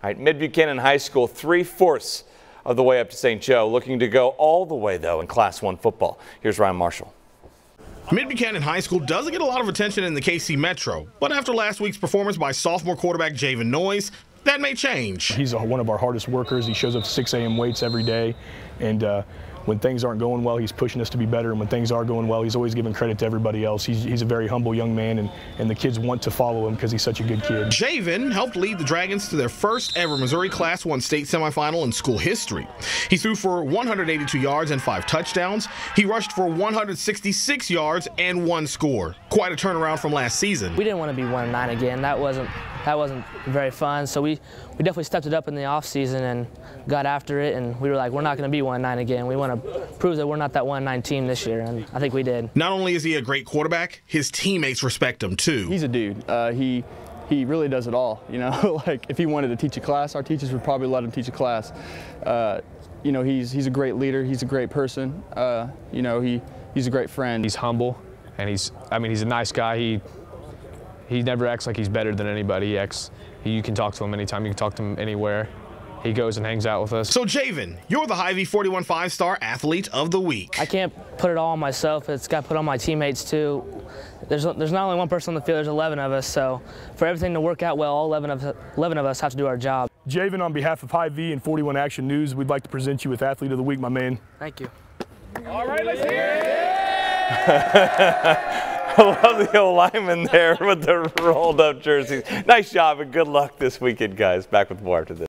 All right, Mid-Buchanan High School, 3/4 of the way up to St. Joe, looking to go all the way, though, in Class 1 football. Here's Ryan Marshall. Mid-Buchanan High School doesn't get a lot of attention in the KC Metro, but after last week's performance by sophomore quarterback Javan Noyes, that may change. He's one of our hardest workers. He shows up 6 a.m. weights every day, and when things aren't going well, he's pushing us to be better, and when things are going well, he's always giving credit to everybody else. He's a very humble young man, and the kids want to follow him because he's such a good kid. Javan helped lead the Dragons to their first ever Missouri Class 1 state semifinal in school history. He threw for 182 yards and 5 touchdowns. He rushed for 166 yards and 1 score. Quite a turnaround from last season. We didn't want to be 1-9 again. That wasn't very fun. So we definitely stepped it up in the offseason and got after it, and we were like, we're not going to be 1-9 again. We want to prove that we're not that 1-9 team this year, and I think we did. Not only is he a great quarterback, his teammates respect him too. He's a dude. He really does it all. You know, like if he wanted to teach a class, our teachers would probably let him teach a class. You know, he's a great leader. He's a great person. You know, he's a great friend. He's humble, and he's a nice guy. He never acts like he's better than anybody. You can talk to him anytime. You can talk to him anywhere. He goes and hangs out with us. So Javan, you're the Hy-Vee 41 5-star athlete of the week. I can't put it all on myself. It's got put on my teammates too. There's not only one person on the field. There's 11 of us. So for everything to work out well, all 11 of us have to do our job. Javan, on behalf of Hy-Vee and 41 Action News, we'd like to present you with Athlete of the Week, my man. Thank you. All right, let's hear it. I love the old lineman there with the rolled up jerseys. Nice job and good luck this weekend, guys. Back with more after this.